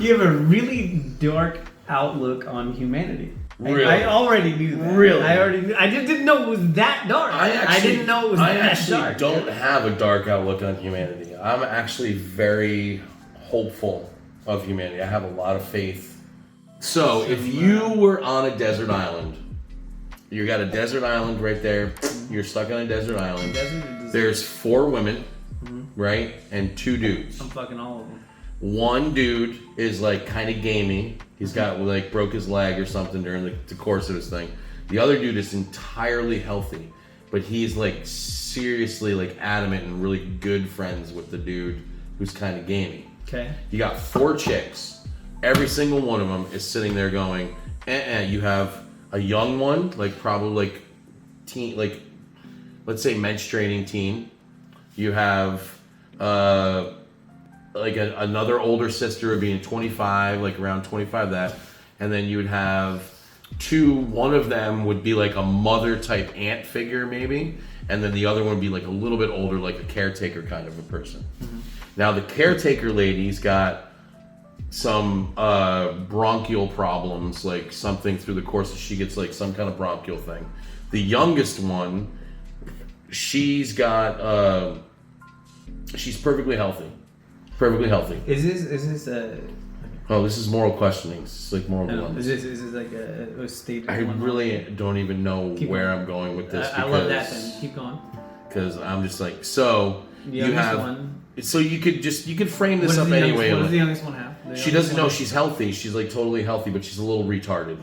You have a really dark outlook on humanity. Really? I already knew that. Really? I already knew. I just didn't know it was that dark. I didn't know it was that dark. I actually don't have a dark outlook on humanity. I'm actually very hopeful of humanity. I have a lot of faith. So if you were on a desert island, you got a desert island right there. You're stuck on a desert island. There's 4 women, right? And 2 dudes. I'm fucking all of them. One dude is like kind of gamey. He's got like broke his leg or something during the course of his thing. The other dude is entirely healthy, but he's like seriously like adamant and really good friends with the dude who's kind of gamey. Okay. You got 4 chicks. Every single one of them is sitting there going, You have a young one, like probably like teen, like let's say menstruating teen. You have like another older sister being 25, like around 25 that, and then you would have 2. One of them would be like a mother type aunt figure maybe, and then the other one would be like a little bit older, like a caretaker kind of a person. Now the caretaker lady's got some bronchial problems, like something through the course of she gets like some kind of bronchial thing. The youngest one, she's got she's perfectly healthy. Perfectly healthy. Is this a? Oh, this is moral questioning. It's like moral No, ones. is this like a statement? I really don't even know where I'm going with this. I love that. Then keep going. Because I'm just like, so The you have. one. So you could frame this up anyway. What does the youngest one have? She doesn't know she's healthy. She's like totally healthy, but she's a little retarded.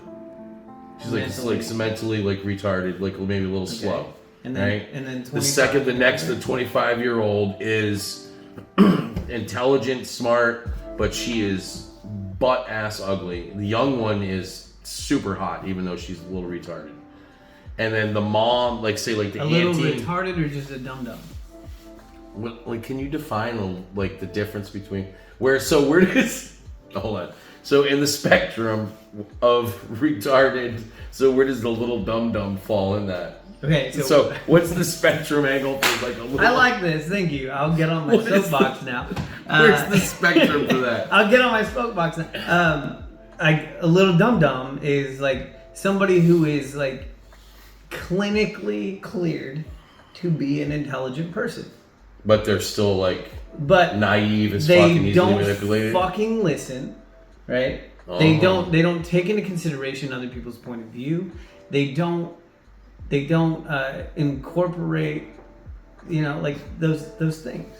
She's mentally like retarded, like maybe a little slow. And then, right? And then the 25-year-old is intelligent, smart, but she is butt ass ugly. The young one is super hot, even though she's a little retarded. And then the mom, like say like the auntie, little retarded or just a dum dum. Like, can you define like the difference between where does hold on? So in the spectrum of retarded, so where does the little dum dum fall in that? Okay, so what's the spectrum angle for like a little? I like this. Thank you. I'll get on my soapbox now. Where's the spectrum for that? I'll get on my soapbox now. Like a little dum dum is like somebody who is like clinically cleared to be an intelligent person, but they're still like naive as fuck and easily manipulated. They don't fucking listen, right? They don't take into consideration other people's point of view. They don't incorporate, like those things,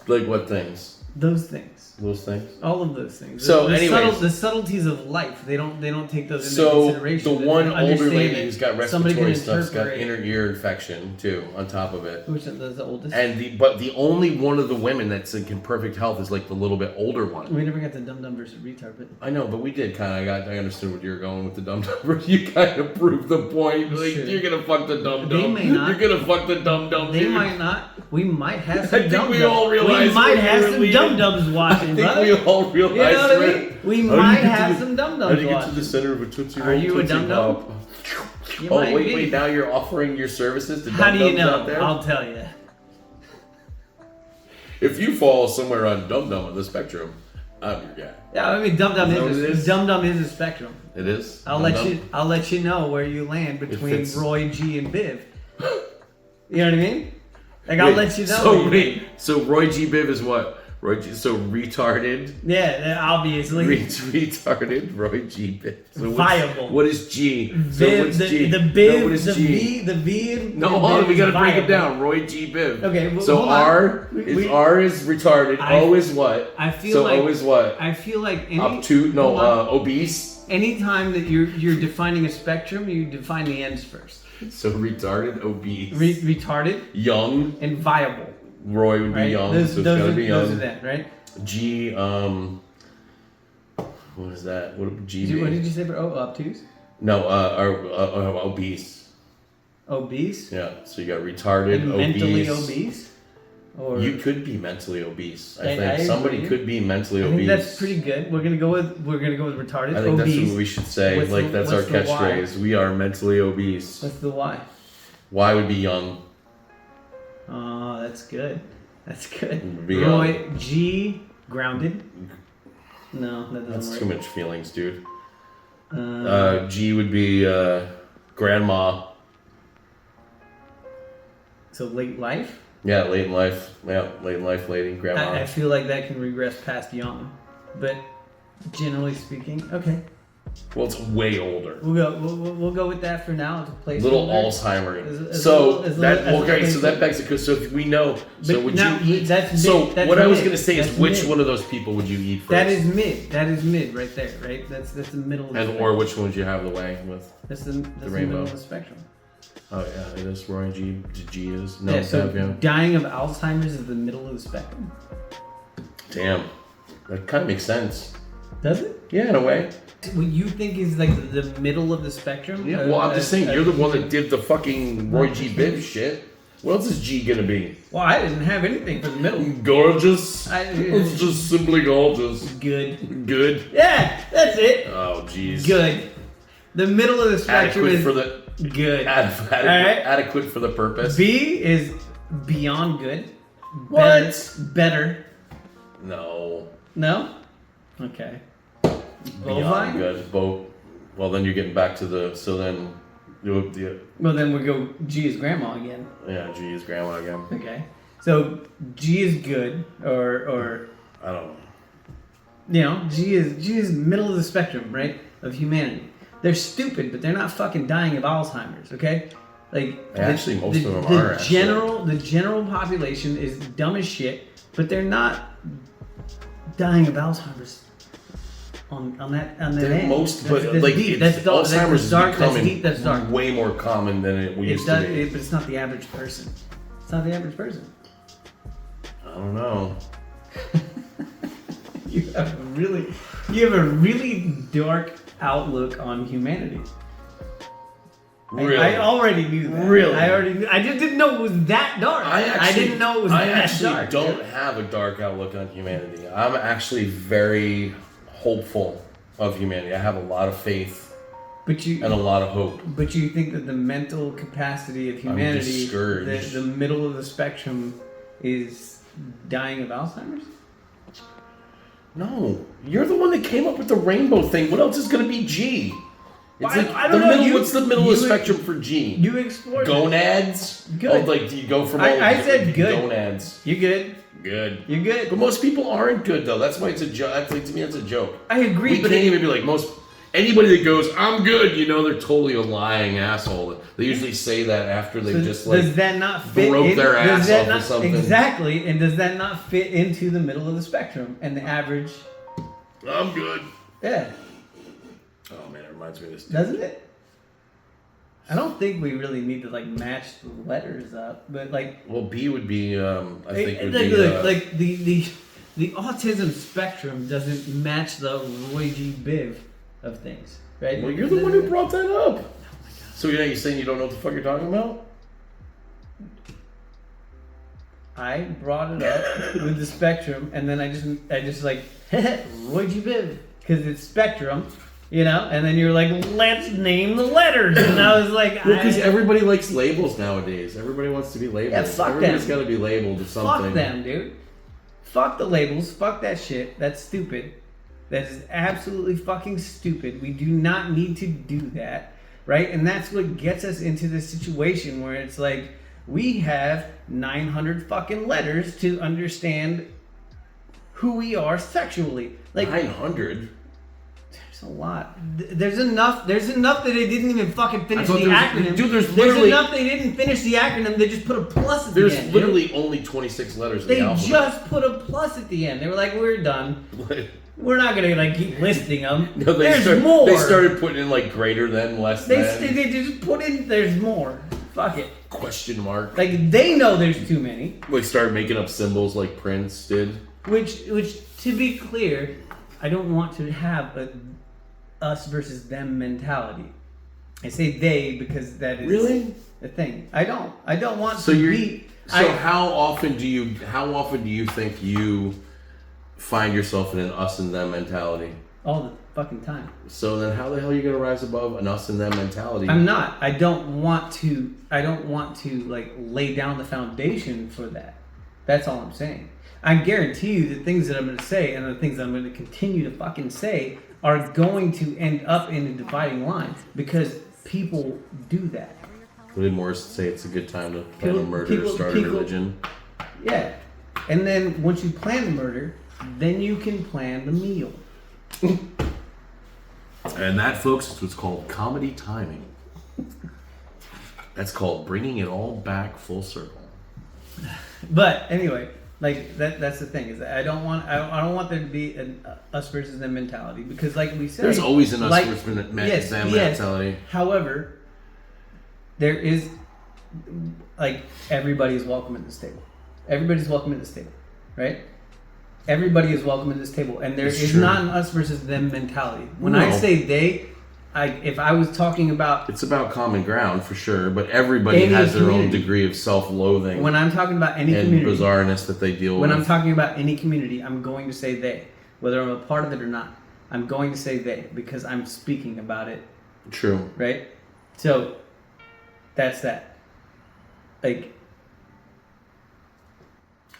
Like what things? Those things. Those things. All of those things. So, anyways, the subtleties of life, they don't take those into so consideration. the one older lady who's got respiratory stuff's got inner ear infection too, on top of it. Which is the oldest? And but the only one of the women that's in perfect health is like the little bit older one. We never got the dum dum versus retard, but I know, but we did kind of. I understood what you were going with the dum dum. You kind of proved the point. Like you're gonna fuck the dum dum. They may not. You're gonna fuck the dum dum. They might not. We might have some dum dums. We all realize we might have some dum dums watching. I think we all realize. You know what I mean? We might have some dum dums watching. How do you get to the center of a Tootsie Roll? Are you a dum dum? Oh wait! Now you're offering your services to dum dums out there? How do you know? Out there? I'll tell you. If you fall somewhere on dum dum on the spectrum, I'm your guy. Yeah, I mean dum dum is a spectrum. It is. I'll let you know where you land between Roy G and Biv. You know what I mean? Like I'll let you know. So Roy G Biv is what? Roy G, so retarded. Yeah, obviously. Retarded. Roy G Biv. So viable. What is G? So what's G? The Biv. No, what is G? The V. No, hold on. We gotta break it down. Roy G Biv. Okay. Well, so R is retarded. O is what? I feel like. O is what? I feel like obese. Anytime that you're defining a spectrum, you define the ends first. So retarded, obese. Retarded. Young. And viable. Roy would be young, so it's gotta be young. Those are that, right? G, what is that? What would G be? What did you say for obtuse? No, obese. Obese? Yeah, so you got retarded, and obese. Mentally obese? Or you could be mentally obese. I think somebody could be mentally obese. I think that's pretty good. We're gonna go with retarded. I think obese. that's what we should say. That's our catchphrase. We are mentally obese. What's the Y? Y would be young. Oh, that's good. That's good. Be Roy G Grounded? No, that doesn't That's work. too much feelings, dude. Uh, G would be grandma. so late life? Yeah, late in life. Yeah, late in life lady, grandma. I feel like that can regress past young, but generally speaking, okay. Well, it's way older. We'll go with that for now. It's a place. Little Alzheimer's. So that begs the question. So if we know, so would you eat? So what I was going to say is, which one of those people would you eat first? That is mid. That is mid right there. Right. That's the middle. Of and or which one would you have the way with? That's the rainbow. middle of the spectrum. Oh yeah, it is. Roy G is. No, yeah. So dying of Alzheimer's is the middle of the spectrum. Damn, that kind of makes sense. Does it? Yeah, in a way. What you think is like the middle of the spectrum? Yeah, well, I'm just saying, you're the one that did the fucking Roy G. Biv shit. What else is G gonna be? Well, I didn't have anything for the middle. Gorgeous. It's just simply gorgeous. Good. Good. Yeah, that's it. Oh, jeez. Good. The middle of the spectrum is for the good. Adequate for the purpose. B is beyond good. What? Better. No. No? Okay. Beyond good. Well, then you're getting back to the. So then. Well, then we go G is grandma again. Yeah, G is grandma again. Okay. So G is good, or I don't know. You know, G is middle of the spectrum, right, of humanity. They're stupid, but they're not fucking dying of Alzheimer's. Okay. Like actually, most of them are. The general population is dumb as shit, but they're not dying of Alzheimer's. On that end. Most, but like deep. Alzheimer's is dark. That's deep. That's dark. Way more common than it used to be. But it's not the average person. It's not the average person. I don't know. You have a really dark outlook on humanity. Really? I already knew that. Really? I just didn't know it was that dark. I didn't know it was that dark. I actually don't have a dark outlook on humanity. I'm actually very hopeful of humanity. I have a lot of faith and a lot of hope. But you think that the mental capacity of humanity, the middle of the spectrum, is dying of Alzheimer's? No. You're the one that came up with the rainbow thing. What else is going to be G? It's I don't know. What's the middle of the spectrum for G? You explored gonads? Good. Oh, like, do you go from all I said good. Gonads. You good? Good. You're good. But most people aren't good, though. That's why it's a joke. To me, that's a joke. I agree, we can't even be like anybody that goes, I'm good, they're totally a lying asshole. They usually say that after they've does that not fit broke their ass off or something. Exactly, and does that not fit into the middle of the spectrum and the average? I'm good. Yeah. Oh man, it reminds me of this. Doesn't it? I don't think we really need to match the letters up, but Well, B would be I think would be the autism spectrum doesn't match the Roy G. Biv of things, right? Well, you're the one who brought that up. Oh my God. So you're saying you don't know what the fuck you're talking about? I brought it up with the spectrum, and then I just Roy G. Biv because it's spectrum. And then you're like, let's name the letters. And I was like, because everybody likes labels nowadays. Everybody wants to be labeled. Yeah, fuck Everybody's them. got to be labeled with something. Fuck them, dude. Fuck the labels. Fuck that shit. That's stupid. That is absolutely fucking stupid. We do not need to do that, right? And that's what gets us into this situation where it's like, we have 900 fucking letters to understand who we are sexually. 900? There's a lot. There's enough that they didn't even fucking finish the acronym. Dude, there's enough they didn't finish the acronym. They just put a plus at the end. There's literally only 26 letters in the alphabet. They just put a plus at the end. They were like, we're done. We're not gonna keep listing them. No, there's more. They started putting in greater than, less than. They just put in there's more. Fuck it. Question mark. They know there's too many. They started making up symbols like Prince did. Which to be clear, I don't want to have a us versus them mentality. I say they because that is really the thing. I don't want so to be. So how often do you think you find yourself in an us and them mentality? All the fucking time. So then how the hell are you going to rise above an us and them mentality? I'm not. I don't want to lay down the foundation for that. That's all I'm saying. I guarantee you the things that I'm going to say and the things that I'm going to continue to fucking say are going to end up in a dividing line because people do that. What did Morris say? It's a good time to plan a murder or start a religion. Yeah. And then once you plan the murder, then you can plan the meal. And that, folks, is what's called comedy timing. That's called bringing it all back full circle. But anyway, like that's the thing is that I don't want there to be an us versus them mentality because like we said, there's always an us versus them mentality. However, there is like everybody is welcome at this table. Everybody's welcome at this table, right? Everybody is welcome at this table, and there is not an us versus them mentality. When I say they, if I was talking about... It's about common ground, for sure, but everybody has their own degree of self-loathing. When I'm talking about any community... And bizarreness that they deal with. When I'm talking about any community, I'm going to say they. Whether I'm a part of it or not, I'm going to say they, because I'm speaking about it. True. Right? So, that's that. Like...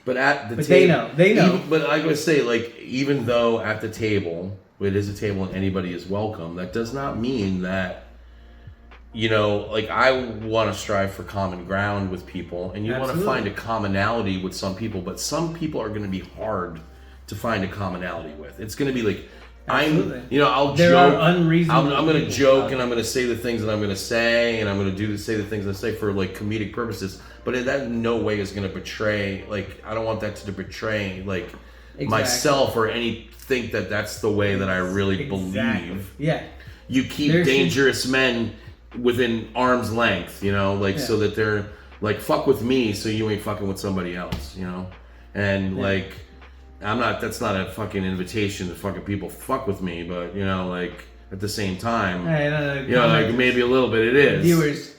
But at the table... They know. But I gotta say, like, even though at the table... it is a table and anybody is welcome, that does not mean that, you know, like I want to strive for common ground with people and you want to find a commonality with some people, but some people are going to be hard to find a commonality with. It's going to be like, I'll joke. I'm going to joke and I'm going to say the things that I'm going to say and I'm going to say the things I say for like comedic purposes, but that in no way is going to betray, like, I don't want that to betray, like, myself or think that that's the way that I really believe. Yeah. You keep dangerous men within arm's length, you know, like so that they're like, fuck with me so you ain't fucking with somebody else, you know? And like, that's not a fucking invitation to fucking people fuck with me, but you know, like at the same time, you know, like maybe a little bit it is. Viewers.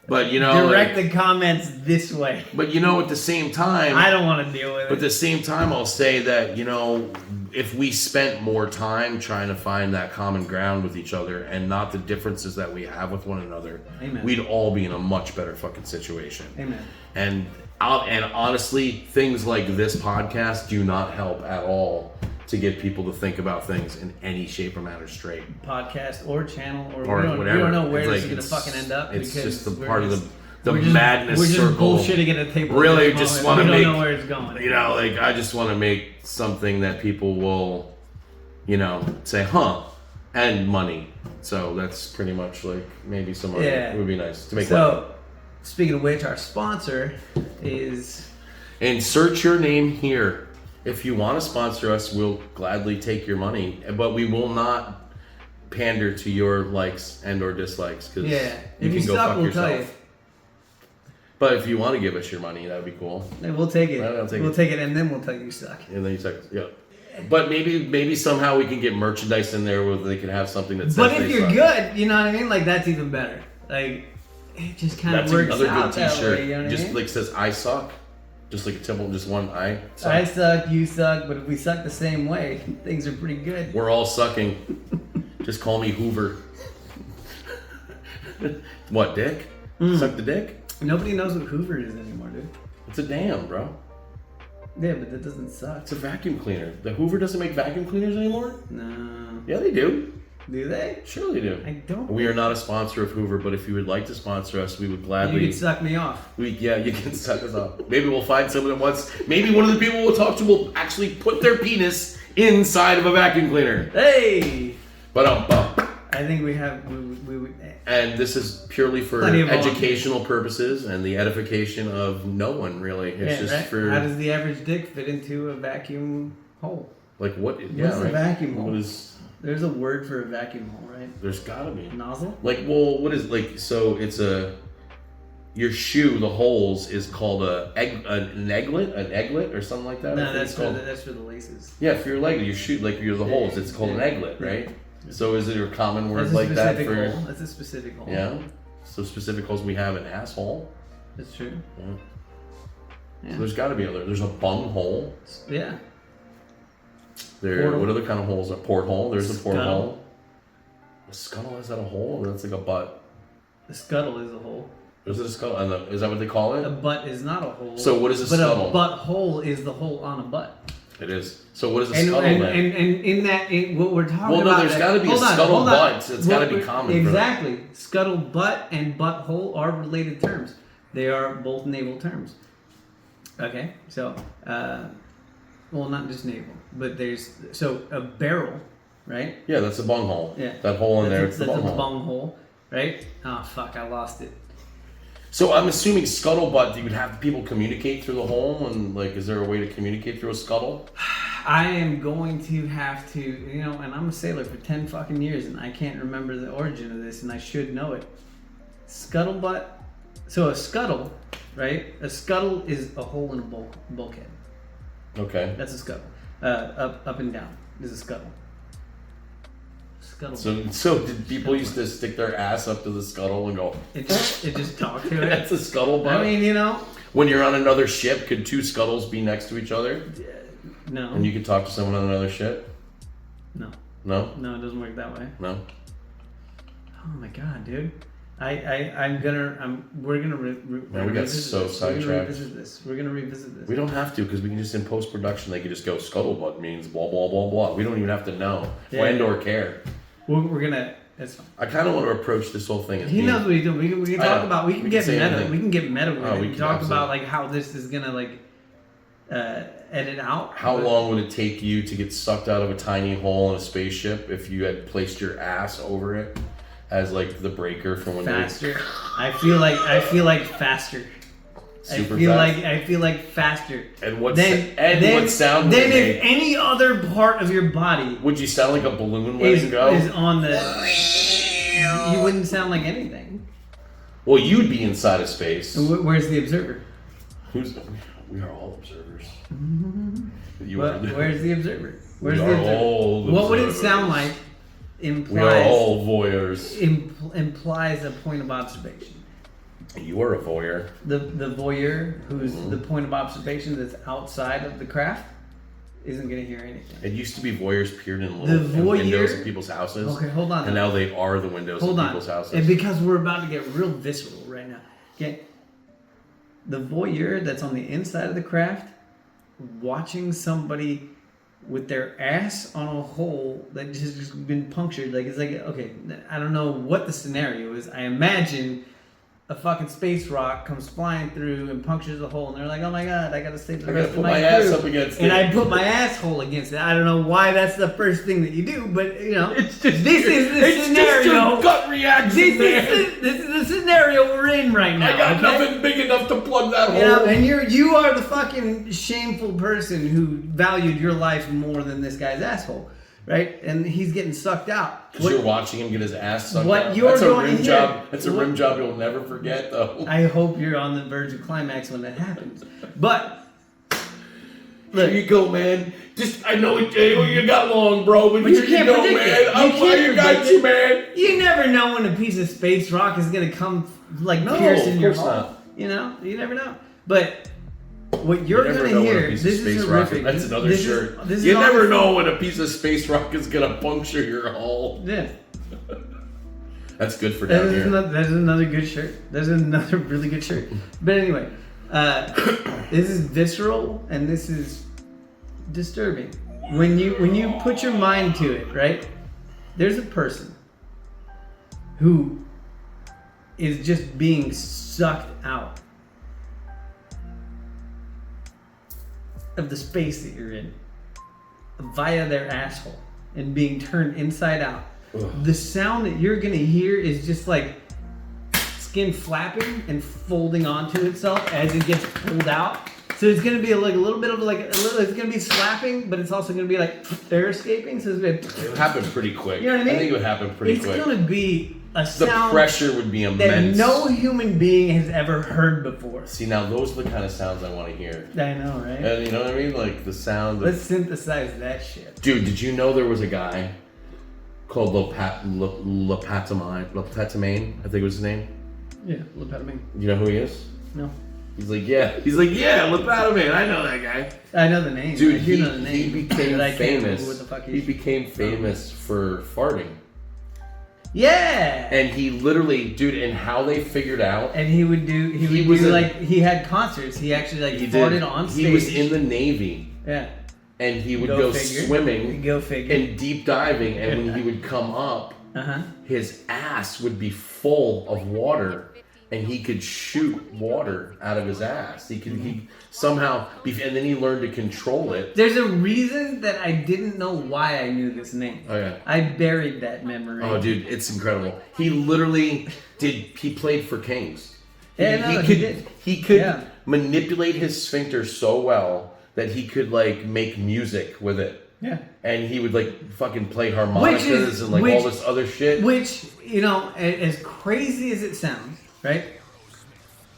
But you know, direct the comments this way. But you know, at the same time, I don't want to deal with it. But at the same time, I'll say that, you know, if we spent more time trying to find that common ground with each other and not the differences that we have with one another, we'd all be in a much better fucking situation. Amen. And honestly, things like this podcast do not help at all to get people to think about things in any shape or manner straight. Podcast or channel or whatever. We don't know where this is going to fucking end up. It's just the part of the madness circle. We're just bullshitting at a table. Really, just want to make. We don't know where it's going. You know, like I just want to make something that people will, you know, say, huh, and money. So that's pretty much like maybe some money. It would be nice to make. So, speaking of which, our sponsor is. Insert your name here. If you want to sponsor us, we'll gladly take your money, but we will not pander to your likes and or dislikes because you can go fuck yourself. Tell you. But if you want to give us your money, that would be cool. We'll take it. We'll take it, and then we'll tell you suck. And then you suck. Yeah. But maybe somehow we can get merchandise in there where they can have something that says. But if you're good, you know what I mean? Like that's even better. Like it just kind of works out that way. You know what I mean? Like says I suck. Just like a temple, just one I suck. I suck, you suck, but if we suck the same way, things are pretty good. We're all sucking. Just call me Hoover. What, dick? Suck the dick? Nobody knows what Hoover is anymore, dude. It's a dam, bro. Yeah, but that doesn't suck. It's a vacuum cleaner. The Hoover doesn't make vacuum cleaners anymore? No. Yeah, they do. Do they? Sure they do. I don't. We are not a sponsor of Hoover, but if you would like to sponsor us, we would gladly... You can suck me off. You can suck us off. Maybe we'll find someone that wants... Maybe one of the people we'll talk to will actually put their penis inside of a vacuum cleaner. Hey! But I think we have... And this is purely for educational purposes and the edification of no one, really. It's just for... How does the average dick fit into a vacuum hole? Like what? What's a vacuum hole? What is... There's a word for a vacuum hole, right? There's gotta be. Nozzle? Like, well, what is, like, so it's your shoe, the holes, is called an egglet or something like that? No, that's for the laces. Yeah, for your leg, your shoe, like, the holes, it's called an egglet, right? Yeah. So is it a common word like that for... Hole. That's a specific hole. Yeah? So specific holes, we have an asshole. That's true. Yeah. So there's gotta be there's a bung hole. Yeah. What other kind of holes? A porthole. There's a porthole. A scuttle, is that a hole? Or that's like a butt? The scuttle is a hole. Is it a scuttle? Is that what they call A it? butt is not a hole. So what is a scuttle? But a butthole is the hole on a butt. It is. So what is a And scuttle and, then? and in that, what we're talking about. Well, no, there's got to be a scuttle hold on. butt. It's got to be common. Exactly. Scuttle butt and butthole are related terms. They are both naval terms. Okay, so well, not just naval, but there's a barrel, right? Yeah, that's a bunghole. Yeah, that hole in there. It's the that's bunghole. a bunghole, right? Oh fuck, I lost it. So I'm assuming scuttlebutt, you would have people communicate through the hole, and like, is there a way to communicate through a scuttle? I am going to have to, and I'm a sailor for 10 fucking years, and I can't remember the origin of this, and I should know it. Scuttlebutt. So a scuttle, right? A scuttle is a hole in a bulkhead. Okay. That's a scuttle. Up and down is a scuttle. Scuttle. So did people used to stick their ass up to the scuttle and go? It just talked to it. That's a scuttlebutt. I mean, When you're on another ship, could two scuttles be next to each other? No. And you could talk to someone on another ship? No. No? No, it doesn't work that way. No? Oh my god, dude. We're gonna Man, we got so sidetracked. We're gonna revisit this. We don't have to, because we can just, in post-production, they can just go, scuttlebutt means blah, blah, blah, blah. We don't even have to know. Yeah. And or care. We're gonna. That's fine. I kind of want to approach this whole thing as He knows what he's doing. We can talk about. We can get say meta. anything. We can get meta with it. we We can talk absolutely. about like how this is gonna edit out. How long would it take you to get sucked out of a tiny hole in a spaceship if you had placed your ass over it as like the breaker for when Faster. I feel like faster. Super I feel like faster. And what Then sound would Then it if make? any other part of your body Would you sound like a balloon is letting go? on the, you wouldn't sound like anything. Well, you'd be inside of space. Where's the observer? We are all observers. Where's the observer? Where's We the are observer? all What would it observers. sound like? We are Implies all voyeurs. implies a point of observation. You are a voyeur. The voyeur, who's Mm-hmm. the point of observation that's outside of the craft, isn't going to hear anything. It used to be voyeurs peered in The little windows voyeur- of people's houses. Okay, hold on. And now they are the windows Hold of on. people's houses. And because we're about to get real visceral right now. Okay. The voyeur that's on the inside of the craft, watching somebody with their ass on a hole that just been punctured. Like, it's like, okay, I don't know what the scenario is. I imagine a fucking space rock comes flying through and punctures the hole, and they're like, oh my god, I gotta save the I rest gotta of put my my ass crew. up against and it. I put my asshole against it. I don't know why that's the first thing that you do, but It's just this is the it's scenario. Just your gut reaction, man. This is the scenario we're in right now. I got okay? nothing big enough to plug that hole. You know, and you are the fucking shameful person who valued your life more than this guy's asshole, right? And he's getting sucked out. Because you're watching him get his ass sucked what out. you're That's a going rim to job. hear- That's a rim job you'll never forget, though. I hope you're on the verge of climax when that happens. But look, Here you go, man. I know you got long, bro, but you here can't you go, predict man. it. I'm You glad can't you got predict you, it. man. you never know when a piece of space rock is gonna come like No, piercing of your course hull. not. You know, you never know. But what you're You never gonna know when a hear, piece this of is space rock horrific. That's another This is- shirt. this is You all- never know when a piece of space rock is gonna puncture your hull. Yeah. That's good for down here. That's another good shirt. That's another really good shirt. But anyway, this is visceral and this is disturbing. When you put your mind to it, right? There's a person who is just being sucked out of the space that you're in via their asshole and being turned inside out. Ugh. The sound that you're gonna hear is just like skin flapping and folding onto itself as it gets pulled out. So it's gonna be a little bit of it's gonna be slapping, but it's also gonna be like air escaping. So it's gonna It would happen pretty quick. You know what I mean? think it would happen pretty it's quick. gonna be a The sound pressure would be that immense. no human being has ever heard before. See, now those are the kind of sounds I want to hear. I know, right? And you know what I mean? Like the sound of... Let's synthesize that shit. Dude, did you know there was a guy called Lopatamine, I think was his name? Yeah, lobotomy. You know who he is? No, He's like, yeah, Lopatamine, I know that guy. I know the name. Dude, I do know the name. he became but I can't remember famous. what the fuck He became famous for farting. Yeah. And he literally, dude, and how they figured out. And he would do he had concerts. He actually like farted on stage. He was in the Navy. Yeah. And he would go swimming. Go figure. And deep diving. And when he would come up, his ass would be full of water. And he could shoot water out of his ass. He somehow, and then he learned to control it. There's a reason that I didn't know why I knew this name. Oh yeah. I buried that memory. Oh dude, it's incredible. He literally he played for Kings. He could manipulate his sphincter so well that he could like make music with it. Yeah. And he would like fucking play harmonicas and like all this other shit. Which, you know, as crazy as it sounds, right?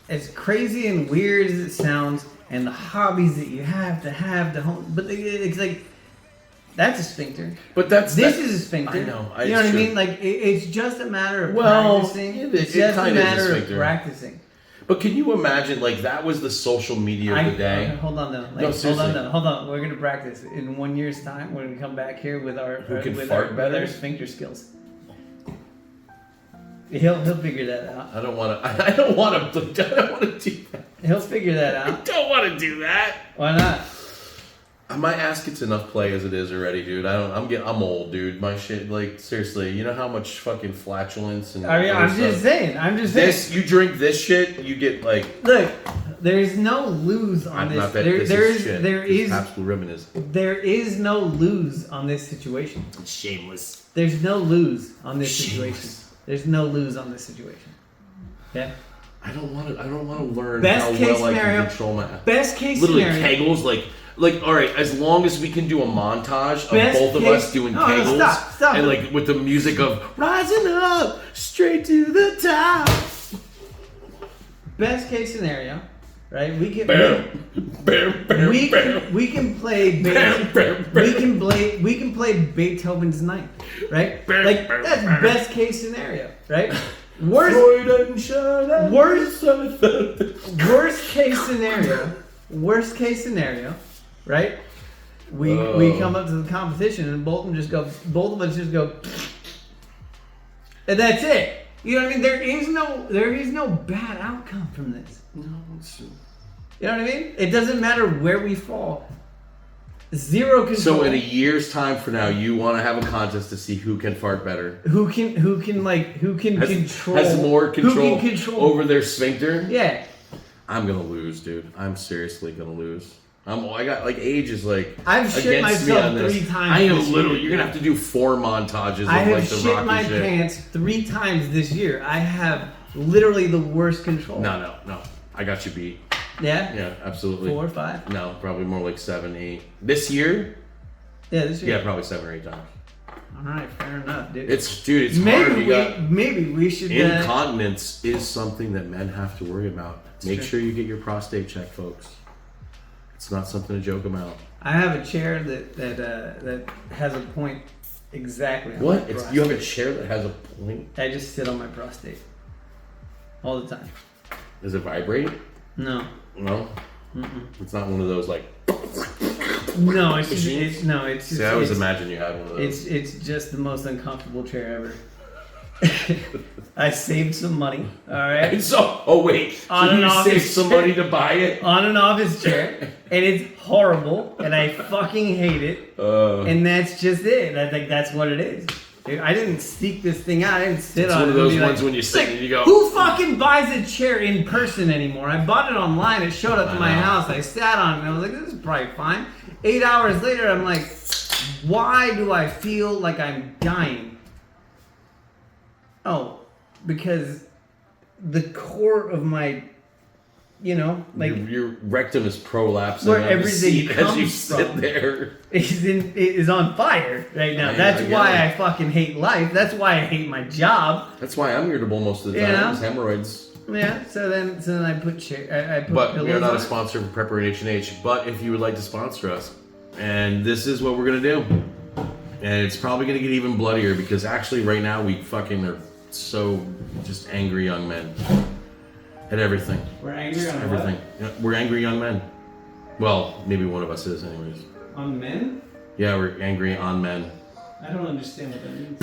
As crazy and weird as it sounds, and the hobbies that you have to home, but it's like that's a sphincter. But this is a sphincter. I know. You know what I mean? Like it's just a matter of practicing. It's just a matter of practicing. But can you imagine, like, that was the social media of the day? Hold on, though. Like, no, seriously. Hold on. We're going to practice. In 1 year's time, we're going to come back here with our with our sphincter skills. He'll figure that out. I don't want to do that. He'll figure that out. I don't want to do that. Why not? My ass gets enough play as it is already, dude. I'm old, dude. My shit, like, seriously, you know how much fucking flatulence and. I mean, I'm just saying. You drink this shit, you get like. Look, there's no lose on this. There is absolute ribbon is. There is no lose on this situation. It's shameless. There's no lose on this situation. There's no lose on this situation. Yeah. I don't want to learn how well I can control my. Best case scenario. Literally Kegels, like, all right, as long as we can do a montage of both of us doing Kegels, stop. And like with the music of rising up straight to the top. Best case scenario, right? We can play Beethoven's Ninth, right? Like that's best case scenario, right? Worst case scenario, right? We come up to the competition and both of us just go, and that's it. You know what I mean? There is no bad outcome from this. No, it's true. You know what I mean? It doesn't matter where we fall. Zero control. So in a year's time from now, you want to have a contest to see who can fart better. Who can has more control over their sphincter? Yeah. I'm gonna lose, dude. I'm seriously gonna lose. I got like age is like I've shit myself 3 times. I am literally. You're gonna have to do 4 montages of like the Rocky shit. I have shit my pants 3 times this year. I have literally the worst control. No. I got you beat. Yeah? Yeah, absolutely. 4 or 5? No, probably more like 7, 8. This year? Yeah, this year. Yeah, probably 7 or 8 times. Alright, fair enough, dude. It's hard. Maybe we should. Incontinence is something that men have to worry about. Make sure you get your prostate checked, folks. It's not something to joke about. I have a chair that has a point exactly. What? You have a chair that has a point? I just sit on my prostate all the time. Does it vibrate? No. No? Mm-mm. It's not one of those like. No, it's just. See, I always imagine you had one of those. It's just the most uncomfortable chair ever. I saved some money. All right. And so, wait. On you saved some money to buy it on an office chair, and it's horrible, and I fucking hate it. And that's just it. I think that's what it is. Dude, I didn't seek this thing out. I didn't sit on it. It's one of those ones when you sit and you go. Who fucking buys a chair in person anymore? I bought it online. It showed up to my house. I sat on it and I was like, this is probably fine. 8 hours later, I'm like, why do I feel like I'm dying? Oh, because the core of my, like your rectum is prolapsing where on everything the seat comes as you sit from there. Is on fire right now. That's why I fucking hate life. That's why I hate my job. That's why I'm irritable most of the time. It's hemorrhoids. Yeah. So then I put But we are not a sponsor for Preparation H. But if you would like to sponsor us, and this is what we're gonna do, and it's probably gonna get even bloodier because actually right now we fucking are so just angry young men at everything. We're angry on everything. Yeah, we're angry young men. Well, maybe one of us is, anyways. On men? Yeah, we're angry on men. I don't understand what that means.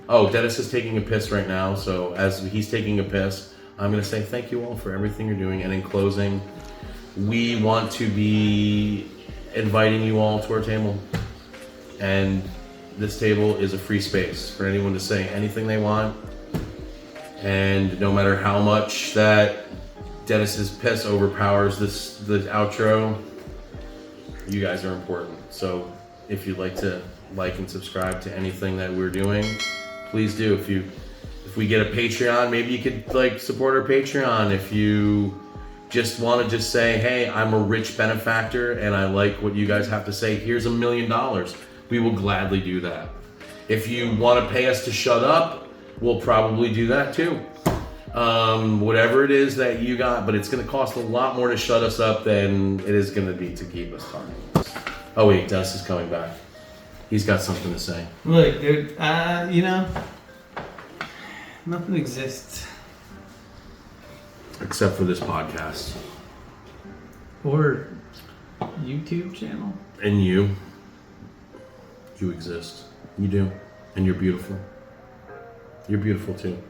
Oh, Dennis is taking a piss right now, so as he's taking a piss, I'm going to say thank you all for everything you're doing. And in closing, we want to be inviting you all to our table. And this table is a free space for anyone to say anything they want. And no matter how much that Dennis's piss overpowers the outro, you guys are important. So if you'd like to like and subscribe to anything that we're doing, please do. If we get a Patreon, maybe you could like support our Patreon. If you just want to just say, hey, I'm a rich benefactor and I like what you guys have to say, here's $1 million. We will gladly do that. If you want to pay us to shut up, we'll probably do that too. Whatever it is that you got, but it's going to cost a lot more to shut us up than it is going to be to keep us talking. Oh wait, Dennis is coming back. He's got something to say. Look, dude, you know, nothing exists. Except for this podcast. Or YouTube channel. And you. You exist. You do. And you're beautiful. You're beautiful too.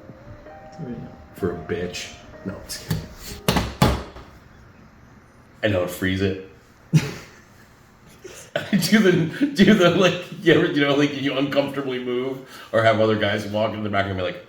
For a bitch. No, I'm just kidding. I know, freeze it. do the like you ever like you uncomfortably move or have other guys walk in the back and be like